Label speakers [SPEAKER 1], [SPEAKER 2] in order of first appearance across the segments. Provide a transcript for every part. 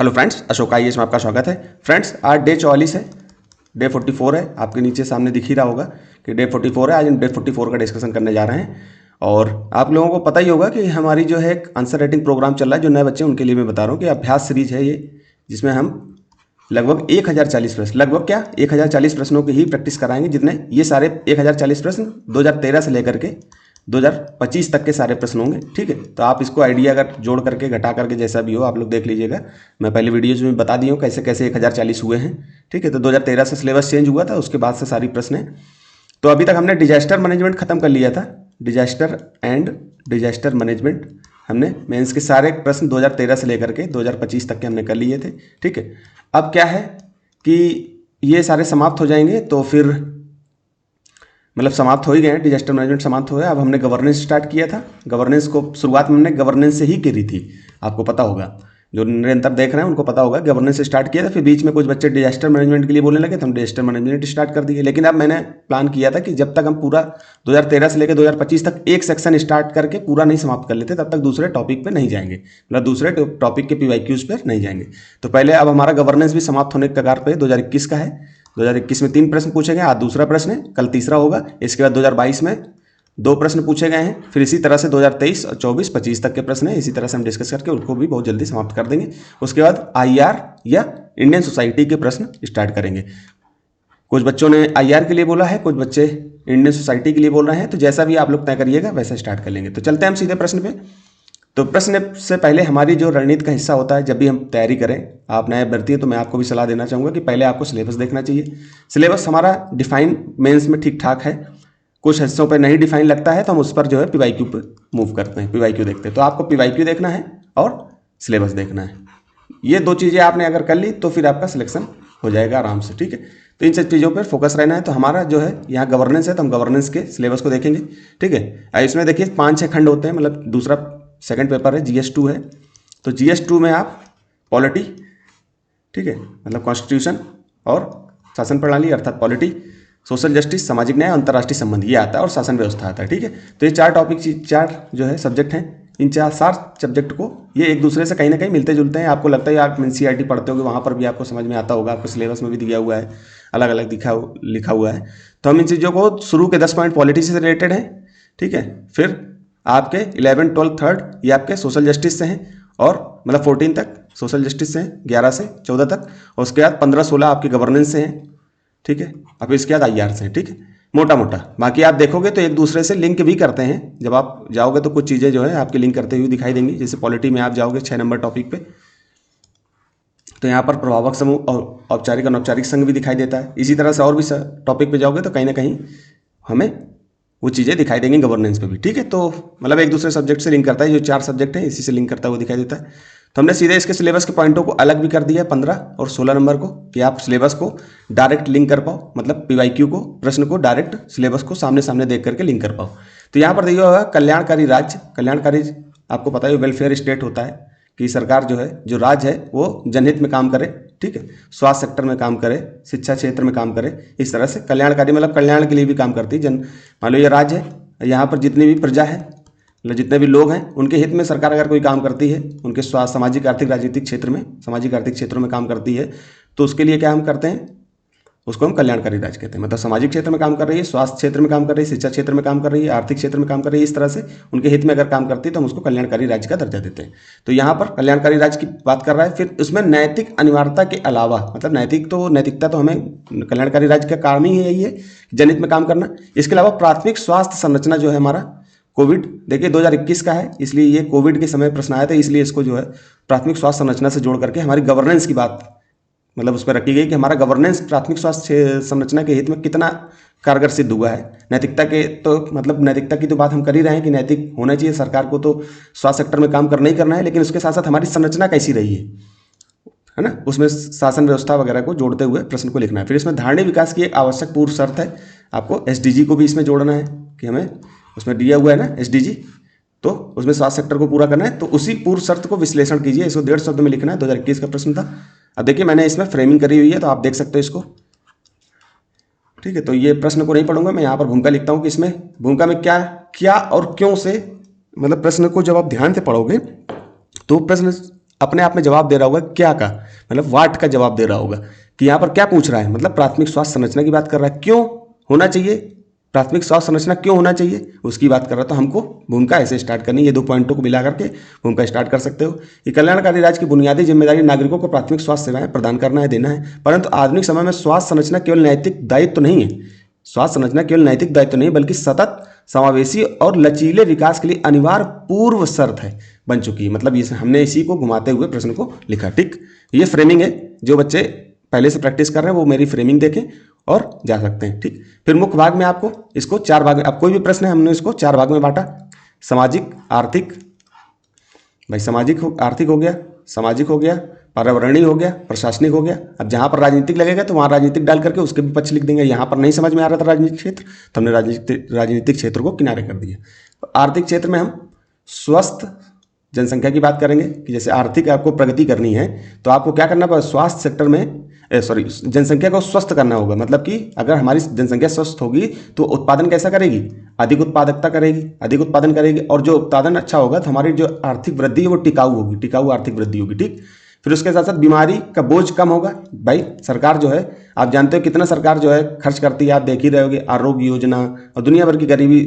[SPEAKER 1] Hello friends, Ashok IAS में आपका स्वागत है। फ्रेंड्स, आज डे 44 है, डे 44 है। आपके नीचे सामने दिख ही रहा होगा कि डे 44 है। आज हम डे 44 का डिस्कशन करने जा रहे हैं। और आप लोगों को पता ही होगा कि हमारी जो है एक आंसर राइटिंग प्रोग्राम चल रहा है। जो नए बच्चे हैं उनके लिए मैं बता रहा हूँ कि अभ्यास सीरीज है ये, जिसमें हम लगभग 1040 प्रश्न, लगभग क्या 1040 प्रश्नों की ही प्रैक्टिस कराएंगे। जितने ये सारे 1040 प्रश्न 2013 से लेकर के 2025 तक के सारे प्रश्न होंगे। ठीक है, तो आप इसको आइडिया अगर जोड़ करके घटा करके जैसा भी हो आप लोग देख लीजिएगा। मैं पहले वीडियोज में बता दी हूँ कैसे कैसे 1040 हुए हैं। ठीक है, तो 2013 से सिलेबस चेंज हुआ था, उसके बाद से सारी प्रश्न है। तो अभी तक हमने डिजास्टर मैनेजमेंट खत्म कर लिया था। डिजास्टर मैनेजमेंट हमने मेंस के सारे प्रश्न 2013 से लेकर के 2025 तक के हमने कर लिए थे। ठीक है, अब क्या है कि ये सारे समाप्त हो जाएंगे, तो फिर मतलब समाप्त हो ही गए हैं। डिजास्टर मैनेजमेंट समाप्त हो गया। अब हमने गवर्नेंस स्टार्ट किया था। गवर्नेंस को शुरुआत में हमने गवर्नेंस से ही करी थी, आपको पता होगा। जो निरंतर देख रहे हैं उनको पता होगा, गवर्नेंस से स्टार्ट किया था। फिर बीच में कुछ बच्चे डिजास्टर मैनेजमेंट के लिए बोलने लगे तो हम डिजास्टर मैनेजमेंट स्टार्ट कर दिए। लेकिन अब मैंने प्लान किया था कि जब तक हम पूरा 2013 से लेकर 2025 तक एक सेक्शन स्टार्ट करके पूरा नहीं समाप्त कर लेते, तब तक दूसरे टॉपिक पे नहीं जाएंगे, मतलब दूसरे टॉपिक के PYQs पर नहीं जाएंगे। तो पहले अब हमारा गवर्नेंस भी समाप्त होने के कगार पे 2021 का है। 2021 में 3 प्रश्न पूछे गए, आज दूसरा प्रश्न है, कल तीसरा होगा। इसके बाद 2022 में 2 प्रश्न पूछे गए हैं। फिर इसी तरह से 2023 और 24, 25 तक के प्रश्न हैं। इसी तरह से हम डिस्कस करके उनको भी बहुत जल्दी समाप्त कर देंगे। उसके बाद IR या इंडियन सोसाइटी के प्रश्न स्टार्ट करेंगे। कुछ बच्चों ने IR के लिए बोला है, कुछ बच्चे इंडियन सोसाइटी के लिए बोल रहे हैं। तो जैसा भी आप लोग तय करिएगा वैसा स्टार्ट कर लेंगे। तो चलते हैं हम सीधे प्रश्न पे। तो प्रश्न से पहले हमारी जो रणनीति का हिस्सा होता है, जब भी हम तैयारी करें, आप नए अभ्यर्थी हैं तो मैं आपको भी सलाह देना चाहूँगा कि पहले आपको सिलेबस देखना चाहिए। सिलेबस हमारा डिफाइन मेंस में ठीक ठाक है। कुछ हिस्सों पे नहीं डिफाइन लगता है तो हम उस पर जो है PYQ पे मूव करते हैं, PYQ देखते हैं। तो आपको PYQ देखना है और सिलेबस देखना है। ये 2 चीज़ें आपने अगर कर ली तो फिर आपका सिलेक्शन हो जाएगा आराम से। ठीक है, तो इन सब चीज़ों पर फोकस रहना है। तो हमारा जो है यहाँ गवर्नेंस है, तो हम गवर्नेंस के सिलेबस को देखेंगे। ठीक है, इसमें देखिए 5-6 खंड होते हैं, मतलब दूसरा सेकंड पेपर है, GS2 है। तो GS2 में आप पॉलिटी, ठीक है, मतलब कॉन्स्टिट्यूशन और शासन प्रणाली अर्थात पॉलिटी, सोशल जस्टिस सामाजिक न्याय, अंतर्राष्ट्रीय संबंध ये आता है और शासन व्यवस्था आता है। ठीक है, तो ये 4 टॉपिक, 4 जो है सब्जेक्ट हैं। इन 4 सब्जेक्ट को ये एक दूसरे से कहीं ना कहीं मिलते जुलते हैं। आपको लगता है आप NCERT पढ़ते होगे, वहाँ पर भी आपको समझ में आता होगा, आपको सिलेबस में भी दिया हुआ है, अलग अलग लिखा हुआ है। तो हम इन चीज़ों को शुरू के 10 पॉइंट पॉलिटी से रिलेटेड है। ठीक है, फिर आपके 11, 12, 3 ये आपके सोशल जस्टिस से हैं, और मतलब 14 तक सोशल जस्टिस से हैं, 11 से 14 तक। और उसके बाद 15, 16 आपके गवर्नेंस से हैं। ठीक है, अब इसके बाद IR से हैं। ठीक है, मोटा मोटा। बाकी आप देखोगे तो एक दूसरे से लिंक भी करते हैं। जब आप जाओगे तो कुछ चीज़ें जो है आपकी लिंक करते हुए दिखाई देंगी। जैसे पॉलिटी में आप जाओगे 6 नंबर टॉपिक पे, तो यहाँ पर प्रभावक समूह और औपचारिक अनौपचारिक संघ भी दिखाई देता है। इसी तरह से और भी टॉपिक पे जाओगे तो कहीं ना कहीं हमें वो चीज़ें दिखाई देंगी गवर्नेंस पे भी। ठीक है, तो मतलब एक दूसरे सब्जेक्ट से लिंक करता है। जो 4 सब्जेक्ट हैं इसी से लिंक करता हुआ दिखाई देता है। तो हमने सीधे इसके सिलेबस के पॉइंटों को अलग भी कर दिया है, 15 और 16 नंबर को, कि आप सिलेबस को डायरेक्ट लिंक कर पाओ, मतलब PYQ को, प्रश्न को डायरेक्ट सिलेबस को सामने सामने देख करके लिंक कर पाओ। तो यहाँ पर दिया हुआ है कल्याणकारी राज्य। कल्याणकारी आपको पता है वेलफेयर स्टेट होता है कि सरकार जो है, जो राज्य है वो जनहित में काम करे। ठीक है, स्वास्थ्य सेक्टर में काम करे, शिक्षा क्षेत्र में काम करे, इस तरह से कल्याणकारी मतलब कल्याण के लिए भी काम करती है। मान लो ये राज्य है, यहाँ पर जितनी भी प्रजा है, मतलब जितने भी लोग हैं, उनके हित में सरकार अगर कोई काम करती है, उनके स्वास्थ्य, सामाजिक, आर्थिक, राजनीतिक क्षेत्र में, सामाजिक आर्थिक क्षेत्रों में काम करती है, तो उसके लिए क्या हम करते हैं, उसको हम कल्याणकारी राज्य कहते हैं। मतलब सामाजिक क्षेत्र में काम कर रही है, स्वास्थ्य क्षेत्र में काम कर रही है, शिक्षा क्षेत्र में काम कर रही है, आर्थिक क्षेत्र में काम कर रही है, इस तरह से उनके हित में अगर काम करती है तो हम उसको कल्याणकारी राज्य का दर्जा देते हैं। तो यहाँ पर कल्याणकारी राज्य की बात कर रहा है। फिर उसमें नैतिक अनिवार्यता के अलावा, मतलब नैतिकता तो हमें कल्याणकारी राज्य का कारण ही यही है, जनहित में काम करना। इसके अलावा प्राथमिक स्वास्थ्य संरचना जो है हमारा, कोविड देखिए 2021 का है, इसलिए ये कोविड के समय प्रश्न आया था, इसलिए इसको जो है प्राथमिक स्वास्थ्य संरचना से जोड़ करके हमारी गवर्नेंस की बात मतलब उस पर रखी गई कि हमारा गवर्नेंस प्राथमिक स्वास्थ्य संरचना के हित में कितना कारगर सिद्ध हुआ है। नैतिकता के तो मतलब नैतिकता की तो बात हम कर ही रहे हैं कि नैतिक होना चाहिए, सरकार को तो स्वास्थ्य सेक्टर में काम करना ही करना है, लेकिन उसके साथ साथ हमारी संरचना कैसी रही है ना, उसमें शासन व्यवस्था वगैरह को जोड़ते हुए प्रश्न को लिखना है। फिर इसमें धारणीय विकास की एक आवश्यक पूर्व शर्त है, आपको SDG को भी इसमें जोड़ना है कि हमें उसमें दिया हुआ है ना SDG, तो उसमें स्वास्थ्य सेक्टर को पूरा करना है। तो उसी पूर्व शर्त को विश्लेषण कीजिए, इसको 1.5 शब्द में लिखना है। 2021 का प्रश्न था। अब देखिए मैंने इसमें फ्रेमिंग करी हुई है, तो आप देख सकते हो इसको। ठीक है, तो ये प्रश्न को नहीं पढ़ूंगा, मैं यहाँ पर भूमिका लिखता हूँ कि इसमें भूमिका में क्या और क्यों से, मतलब प्रश्न को जब आप ध्यान से पढ़ोगे तो प्रश्न अपने आप में जवाब दे रहा होगा क्या का, मतलब वाट का जवाब दे रहा होगा कि यहाँ पर क्या पूछ रहा है, मतलब प्राथमिक स्वास्थ्य संरचना की बात कर रहा है, क्यों होना चाहिए, प्राथमिक स्वास्थ्य संरचना क्यों होना चाहिए उसकी बात कर रहा है। तो हमको भूमिका ऐसे स्टार्ट करनी है, ये 2 पॉइंटों को मिला करके भूमिका स्टार्ट कर सकते हो कि कल्याणकारी राज्य की बुनियादी जिम्मेदारी नागरिकों को प्राथमिक स्वास्थ्य सेवाएं प्रदान करना है, देना है। परंतु आधुनिक समय में स्वास्थ्य संरचना केवल नैतिक दायित्व नहीं है, स्वास्थ्य संरचना केवल नैतिक दायित्व नहीं बल्कि सतत समावेशी और लचीले विकास के लिए अनिवार्य पूर्व शर्त है बन चुकी है। मतलब ये हमने इसी को घुमाते हुए प्रश्न को लिखा। ठीक, ये फ्रेमिंग है, जो बच्चे पहले से प्रैक्टिस कर रहे हैं वो मेरी फ्रेमिंग देखें और जा सकते हैं। ठीक, फिर मुख्य भाग में आपको इसको 4 भाग में, अब कोई भी प्रश्न है हमने इसको 4 भाग में बांटा, सामाजिक आर्थिक, भाई सामाजिक आर्थिक हो गया, सामाजिक हो गया, पर्यावरणीय हो गया, प्रशासनिक हो गया। अब जहाँ पर राजनीतिक लगेगा तो वहाँ राजनीतिक डाल करके उसके भी पक्ष लिख देंगे। यहाँ पर नहीं समझ में आ रहा था राजनीतिक क्षेत्र तो हमने राजनीतिक क्षेत्र को किनारे कर दिया। आर्थिक क्षेत्र में हम स्वस्थ जनसंख्या की बात करेंगे कि जैसे आर्थिक आपको प्रगति करनी है तो आपको क्या करना पड़ेगा, स्वास्थ्य सेक्टर में जनसंख्या को स्वस्थ करना होगा। मतलब कि अगर हमारी जनसंख्या स्वस्थ होगी तो उत्पादन कैसा करेगी, अधिक उत्पादकता करेगी, अधिक उत्पादन करेगी, और जो उत्पादन अच्छा होगा तो हमारी जो आर्थिक वृद्धि है वो टिकाऊ होगी, टिकाऊ आर्थिक वृद्धि होगी। ठीक, फिर उसके साथ साथ बीमारी का बोझ कम होगा। भाई सरकार जो है, आप जानते हो कितना सरकार जो है खर्च करती है, आप देख ही रहे होगे, आरोग्य योजना और दुनिया भर की गरीबी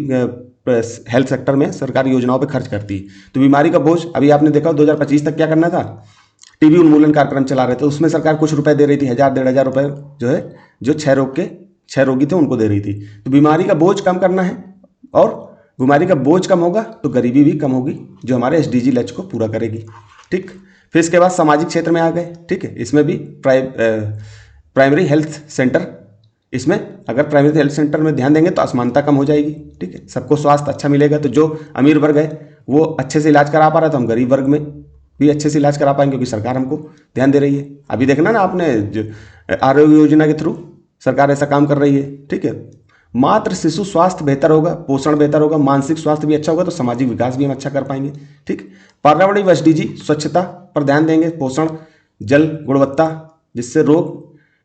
[SPEAKER 1] हेल्थ सेक्टर में सरकारी योजनाओं पे खर्च करती है। तो बीमारी का बोझ, अभी आपने देखा 2025 तक क्या करना था, टीबी उन्मूलन कार्यक्रम चला रहे थे, उसमें सरकार कुछ रुपए दे रही थी, 1000-1500 रुपए जो है, जो 6 रोगी थे उनको दे रही थी। तो बीमारी का बोझ कम करना है, और बीमारी का बोझ कम होगा तो गरीबी भी कम होगी, जो हमारे SDG लक्ष्य को पूरा करेगी। ठीक, फिर इसके बाद सामाजिक क्षेत्र में आ गए। ठीक है, इसमें भी प्राइमरी हेल्थ सेंटर, इसमें अगर प्राइमरी हेल्थ सेंटर में ध्यान देंगे तो असमानता कम हो जाएगी। ठीक है, सबको स्वास्थ्य अच्छा मिलेगा, तो जो अमीर वर्ग है वो अच्छे से इलाज करा पा रहा है तो हम गरीब वर्ग में भी अच्छे से इलाज करा पाएंगे, क्योंकि सरकार हमको ध्यान दे रही है। अभी देखना ना आपने, जो आरोग्य योजना के थ्रू सरकार ऐसा काम कर रही है। ठीक है, मात्र शिशु स्वास्थ्य बेहतर होगा, पोषण बेहतर होगा, मानसिक स्वास्थ्य भी अच्छा होगा तो सामाजिक विकास भी हम अच्छा कर पाएंगे। ठीक, पर्यावरणीय SDG स्वच्छता पर ध्यान देंगे, पोषण, जल गुणवत्ता, जिससे रोग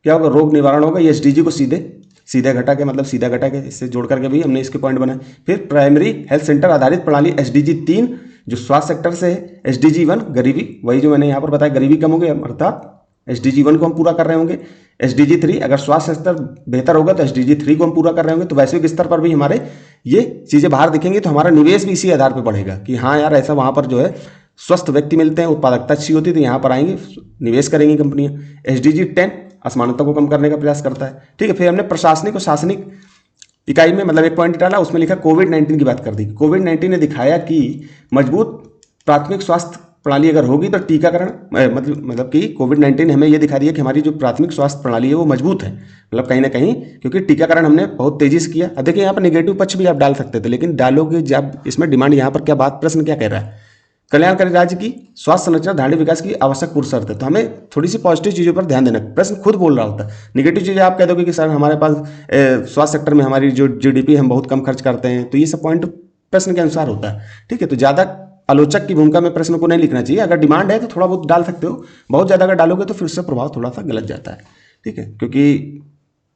[SPEAKER 1] क्या होगा, रोग निवारण होगा। ये SDG को सीधे घटा के, मतलब सीधा घटा के इससे जोड़ करके भी हमने इसके पॉइंट बनाए। फिर प्राइमरी हेल्थ सेंटर आधारित प्रणाली SDG 3 जो स्वास्थ्य सेक्टर से है, SDG 1 गरीबी, वही जो मैंने यहाँ पर बताया, गरीबी कम होगी, अर्थात SDG 1 को हम पूरा कर रहे होंगे। SDG 3 अगर स्वास्थ्य स्तर बेहतर होगा तो SDG 3 को हम पूरा कर रहे होंगे। तो वैश्विक स्तर पर भी हमारे ये चीज़ें बाहर दिखेंगी, तो हमारा निवेश भी इसी आधार पर बढ़ेगा कि हाँ यार ऐसा वहाँ पर जो है स्वस्थ व्यक्ति मिलते हैं, उत्पादकता अच्छी होती है, तो यहाँ पर आएंगे, निवेश करेंगी कंपनियाँ। SDG 10 असमानता को कम करने का प्रयास करता है। ठीक है, फिर हमने प्रशासनिक और शासनिक इकाई में मतलब एक पॉइंट डाला, उसमें लिखा कोविड-19 की बात कर दी। कोविड-19 ने दिखाया कि मजबूत प्राथमिक स्वास्थ्य प्रणाली अगर होगी तो टीकाकरण, मतलब कि कोविड-19 हमें ये दिखा दिया कि हमारी जो प्राथमिक स्वास्थ्य प्रणाली है वो मजबूत है, मतलब कहीं ना कहीं, क्योंकि टीकाकरण हमने बहुत तेजी से किया। अब देखिए यहाँ पर नेगेटिव पक्ष भी आप डाल सकते थे, लेकिन डालोगे जब इसमें डिमांड, यहाँ पर क्या बात, प्रश्न क्या कह रहा है, कल्याणकारी राज्य की स्वास्थ्य संरचना धारणीय विकास की आवश्यक पूर्व शर्त है। तो हमें थोड़ी सी पॉजिटिव चीज़ों पर ध्यान देना, प्रश्न खुद बोल रहा होता है। निगेटिव चीज़ें आप कह दोगे कि सर हमारे पास स्वास्थ्य सेक्टर में हमारी जो GDP हम बहुत कम खर्च करते हैं, तो ये सब पॉइंट प्रश्न के अनुसार होता है। ठीक है, तो ज़्यादा आलोचक की भूमिका में प्रश्न को नहीं लिखना चाहिए। अगर डिमांड है तो थोड़ा बहुत डाल सकते हो, बहुत ज़्यादा अगर डालोगे तो फिर उससे प्रभाव थोड़ा सा गलत जाता है। ठीक है, क्योंकि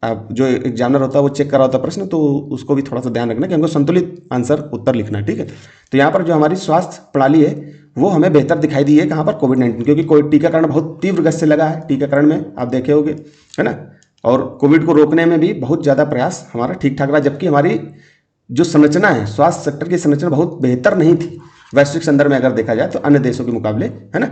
[SPEAKER 1] अब जो एग्जामिनर होता है वो चेक कर रहा होता है प्रश्न, तो उसको भी थोड़ा सा ध्यान रखना कि हमको संतुलित आंसर उत्तर लिखना है। ठीक है, तो यहाँ पर जो हमारी स्वास्थ्य प्रणाली है वो हमें बेहतर दिखाई दी है कहाँ पर, कोविड-19, क्योंकि कोविड टीकाकरण बहुत तीव्र गति से लगा है। टीकाकरण में आप देखे होंगे, है ना, और कोविड को रोकने में भी बहुत ज़्यादा प्रयास हमारा ठीक ठाक रहा, जबकि हमारी जो संरचना है, स्वास्थ्य सेक्टर की संरचना बहुत बेहतर नहीं थी वैश्विक संदर्भ में अगर देखा जाए तो, अन्य देशों के मुकाबले, है ना।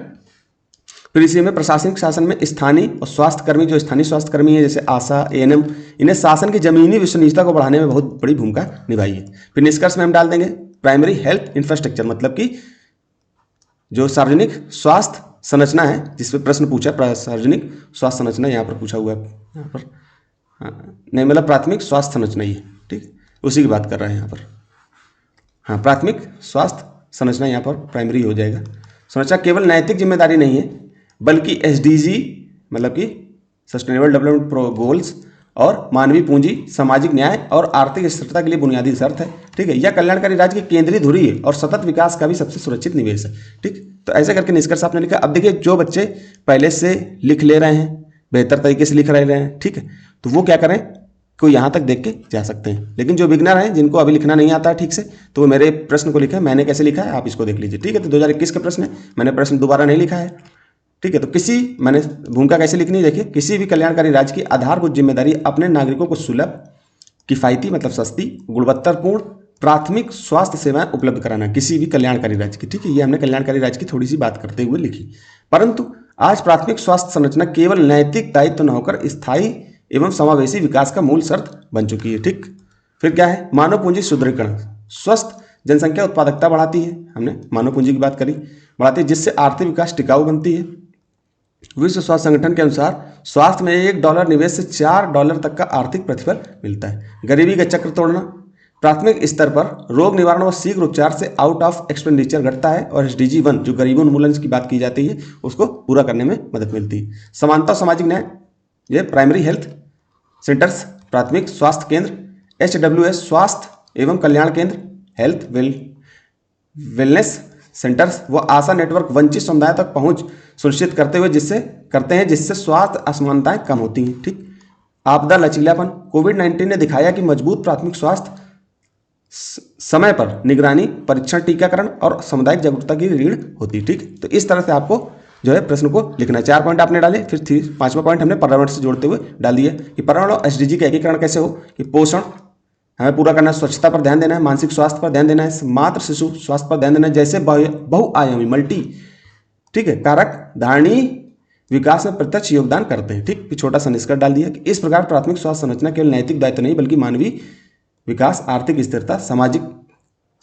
[SPEAKER 1] फिर इसी में प्रशासनिक शासन में स्थानीय और स्वास्थ्यकर्मी, जो स्थानीय स्वास्थ्यकर्मी है जैसे आशा, ANM, इन्हें शासन की जमीनी विश्वसनीयता को बढ़ाने में बहुत बड़ी भूमिका निभाई है। फिर निष्कर्ष में हम डाल देंगे प्राइमरी हेल्थ इंफ्रास्ट्रक्चर, मतलब कि जो सार्वजनिक स्वास्थ्य संरचना है, जिस पर प्रश्न पूछा, सार्वजनिक स्वास्थ्य संरचना यहाँ पर पूछा हुआ है, यहाँ पर नहीं, मतलब प्राथमिक स्वास्थ्य संरचना ही है। ठीक, उसी की बात कर रहे हैं यहाँ पर। हाँ, प्राथमिक स्वास्थ्य संरचना यहाँ पर प्राइमरी हो जाएगा। संरचना केवल नैतिक जिम्मेदारी नहीं है बल्कि SDG मतलब कि सस्टेनेबल डेवलपमेंट गोल्स और मानवीय पूंजी, सामाजिक न्याय और आर्थिक स्थिरता के लिए बुनियादी शर्त है। ठीक है, यह कल्याणकारी राज्य की केंद्रीय धुरी है और सतत विकास का भी सबसे सुरक्षित निवेश है। ठीक, तो ऐसे करके निष्कर्ष आपने लिखा। अब देखिए जो बच्चे पहले से लिख ले रहे हैं, बेहतर तरीके से लिख रहे हैं, ठीक है, तो वो क्या करें, कोई यहाँ तक देख के जा सकते हैं। लेकिन जो बिगनर हैं, जिनको अभी लिखना नहीं आता है ठीक से, तो वो मेरे प्रश्न को लिखा है, मैंने कैसे लिखा है आप इसको देख लीजिए। ठीक है, तो 2021 का प्रश्न है, मैंने प्रश्न दोबारा नहीं लिखा है। ठीक है। तो किसी मैंने भूमिका कैसे लिखनी है देखिए, किसी भी कल्याणकारी राज्य की आधारभूत जिम्मेदारी अपने नागरिकों को सुलभ, किफायती मतलब सस्ती, गुणवत्तापूर्ण प्राथमिक स्वास्थ्य सेवाएं उपलब्ध कराना, किसी भी कल्याणकारी राज्य की। ठीक है, ये हमने कल्याणकारी राज्य की थोड़ी सी बात करते हुए लिखी। परंतु आज प्राथमिक स्वास्थ्य संरचना केवल नैतिक दायित्व न होकर स्थायी एवं समावेशी विकास का मूल शर्त बन चुकी है। ठीक, फिर क्या है, मानव पूंजी सुदृढ़ीकरण, स्वस्थ जनसंख्या उत्पादकता बढ़ाती है, हमने मानव पूंजी की बात करी, बढ़ाती है, जिससे आर्थिक विकास टिकाऊ बनती है। विश्व स्वास्थ्य संगठन के अनुसार स्वास्थ्य में $1 निवेश से $4 तक का आर्थिक प्रतिफल मिलता है। गरीबी का चक्र तोड़ना, प्राथमिक स्तर पर रोग निवारण व शीघ्र उपचार से आउट ऑफ एक्सपेंडिचर घटता है और SDG 1 जो गरीबी उन्मूलन की बात की जाती है उसको पूरा करने में मदद मिलती है। समानता और सामाजिक न्याय, ये प्राइमरी हेल्थ सेंटर्स, प्राथमिक स्वास्थ्य केंद्र, HWS स्वास्थ्य एवं कल्याण केंद्र, हेल्थ वेलनेस सेंटर्स व आशा नेटवर्क वंचित समुदाय तक पहुंच सुनिश्चित करते हैं जिससे स्वास्थ्य असमानताएं कम होती हैं। ठीक, आपदा लचीलापन, कोविड-19 ने दिखाया कि मजबूत प्राथमिक स्वास्थ्य समय पर निगरानी, परीक्षण, टीकाकरण और सामुदायिक जागरूकता की रीढ़ होती है। ठीक, तो इस तरह से आपको जो है प्रश्न को लिखना है। 4 पॉइंट आपने डाले, फिर 5वां पॉइंट हमने पर्यावरण से जोड़ते हुए डाल दिया कि पर्यावरण और SDG का एकीकरण कैसे हो, कि पोषण हमें पूरा करना है, स्वच्छता पर ध्यान देना है, मानसिक स्वास्थ्य पर ध्यान देना है, मातृ शिशु स्वास्थ्य पर ध्यान देना है, जैसे बहुआयामी मल्टी, ठीक है, कारक धारणी विकास में प्रत्यक्ष योगदान करते हैं। ठीक, छोटा सा निष्कर्ष डाल दिया कि इस प्रकार प्राथमिक स्वास्थ्य संरचना केवल नैतिक दायित्व नहीं बल्कि मानवीय विकास, आर्थिक स्थिरता, सामाजिक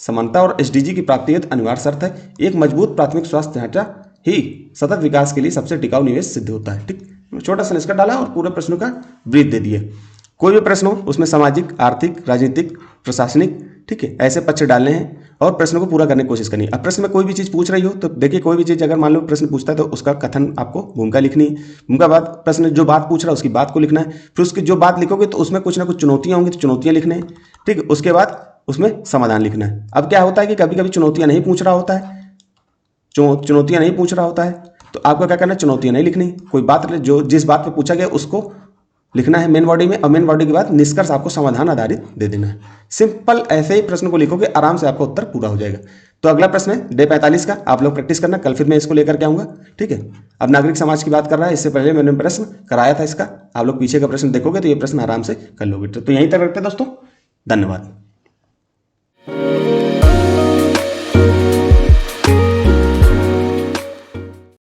[SPEAKER 1] समानता और SDG की प्राप्ति हेतु अनिवार्य शर्त है। एक मजबूत प्राथमिक स्वास्थ्य ढांचा ही सतत विकास के लिए सबसे टिकाऊ निवेश सिद्ध होता है। ठीक, छोटा सा निष्कर्ष डाला और पूरे प्रश्नों का ब्रीफ दे दिया। कोई भी प्रश्न हो उसमें सामाजिक, आर्थिक, राजनीतिक, प्रशासनिक, ठीक है, ऐसे पक्ष डालने हैं और प्रश्न को पूरा करने की कोशिश करनी है। अब प्रश्न में कोई भी चीज़ पूछ रही हो तो देखिए, कोई भी चीज़ अगर मान लो प्रश्न पूछता है तो उसका कथन आपको भूमिका लिखनी है। भूमिका बाद प्रश्न जो बात पूछ रहा है उसकी बात को लिखना है, फिर उसकी जो बात लिखोगे तो उसमें कुछ ना कुछ चुनौतियाँ होंगी तो चुनौतियाँ लिखने हैं। ठीक है, उसके बाद उसमें समाधान लिखना है। अब क्या होता है कि कभी कभी चुनौतियाँ नहीं पूछ रहा होता है, चुनौतियाँ नहीं पूछ रहा होता है तो आपको क्या करना है, चुनौतियाँ नहीं लिखनी, कोई बात जो जिस बात पर पूछा गया उसको लिखना है मेन बॉडी में, और मेन बॉडी के बाद निष्कर्ष आपको समाधान आधारित दे देना है। सिंपल ऐसे ही प्रश्न को लिखोगे आराम से आपका उत्तर पूरा हो जाएगा। तो अगला प्रश्न है डे 45 का, आप लोग प्रैक्टिस करना, कल फिर मैं इसको लेकर के आऊंगा। ठीक है, अब नागरिक समाज की बात कर रहा है, इससे पहले मैंने प्रश्न कराया था इसका, आप लोग पीछे का प्रश्न देखोगे तो ये प्रश्न आराम से कर लोगे। तो यहीं तक रखते हैं दोस्तों, धन्यवाद।